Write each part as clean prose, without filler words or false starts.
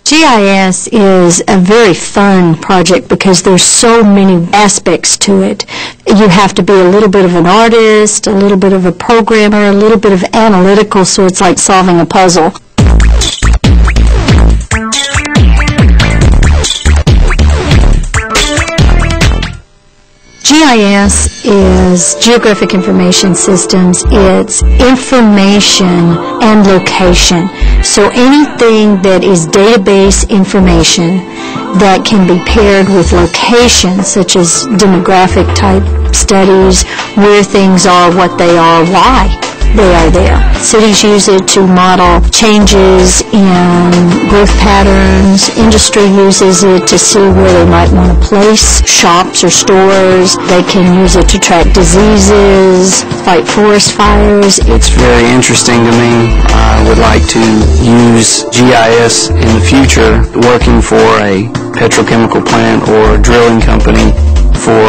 GIS is a very fun project because there's so many aspects to it. You have to be a little bit of an artist, a little bit of a programmer, a little bit of analytical, so it's like solving a puzzle. GIS is Geographic Information Systems. It's information and location. So anything that is database information that can be paired with location, such as demographic type studies, where things are, what they are, why they are there. Cities use it to model changes in growth patterns. Industry uses it to see where they might want to place shops or stores. They can use it to track diseases, fight forest fires. It's very interesting to me. I would like to use GIS in the future working for a petrochemical plant or a drilling company for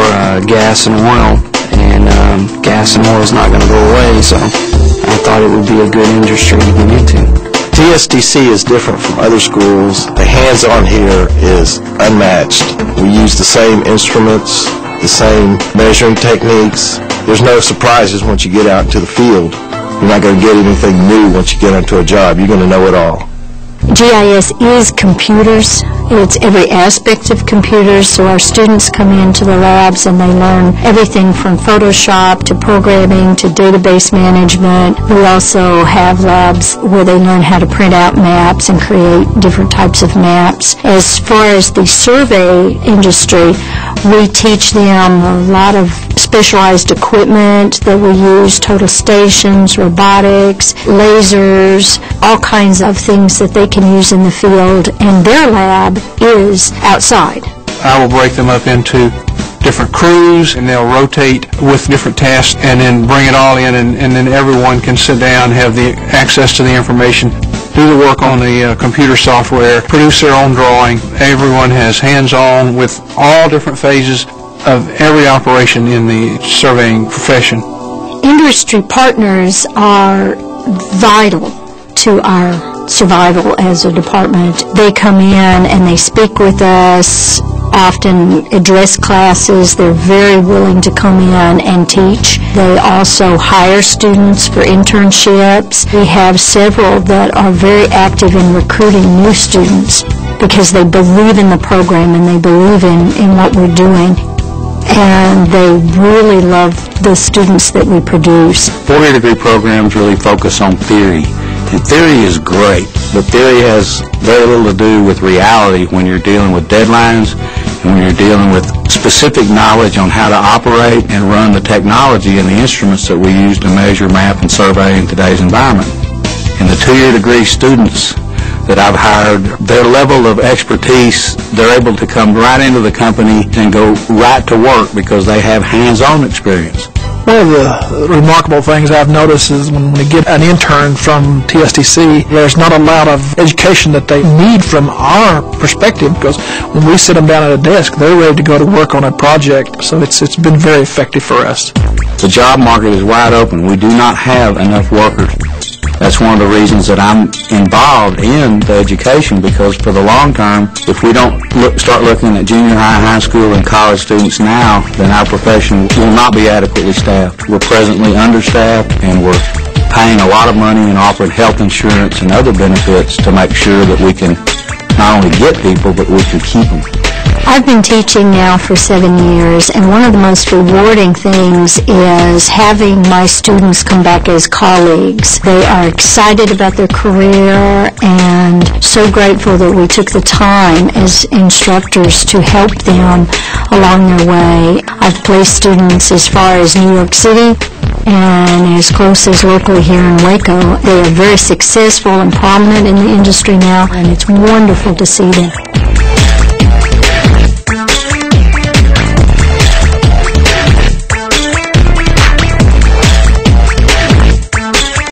gas and oil. And gas and oil is not going to go away, so I thought it would be a good industry to get into. TSTC is different from other schools. The hands-on here is unmatched. We use the same instruments, the same measuring techniques. There's no surprises once you get out into the field. You're not going to get anything new once you get onto a job. You're going to know it all. GIS is computers. It's every aspect of computers, so our students come into the labs and they learn everything from Photoshop to programming to database management. We also have labs where they learn how to print out maps and create different types of maps. As far as the survey industry, we teach them a lot of specialized equipment that we use, total stations, robotics, lasers, all kinds of things that they can use in the field, and their lab is outside. I will break them up into different crews, and they'll rotate with different tasks and then bring it all in, and then everyone can sit down, have the access to the information, do the work on the computer software, produce their own drawing. Everyone has hands-on with all different phases of every operation in the surveying profession. Industry partners are vital to our survival as a department. They come in and they speak with us, often address classes. They're very willing to come in and teach. They also hire students for internships. We have several that are very active in recruiting new students because they believe in the program and they believe in what we're doing. And they really love the students that we produce. Four-year degree programs really focus on theory. And theory is great, but theory has very little to do with reality when you're dealing with deadlines and when you're dealing with specific knowledge on how to operate and run the technology and the instruments that we use to measure, map, and survey in today's environment. And the two-year degree students that I've hired, their level of expertise, they're able to come right into the company and go right to work because they have hands-on experience. One of the remarkable things I've noticed is when we get an intern from TSTC, there's not a lot of education that they need from our perspective, because when we sit them down at a desk, they're ready to go to work on a project. So it's been very effective for us. The job market is wide open. We do not have enough workers. That's one of the reasons that I'm involved in the education, because for the long term, if we don't start looking at junior high, high school, and college students now, then our profession will not be adequately staffed. We're presently understaffed, and we're paying a lot of money and offering health insurance and other benefits to make sure that we can not only get people, but we can keep them. I've been teaching now for 7 years, and one of the most rewarding things is having my students come back as colleagues. They are excited about their career and so grateful that we took the time as instructors to help them along their way. I've placed students as far as New York City and as close as locally here in Waco. They are very successful and prominent in the industry now, and it's wonderful to see them.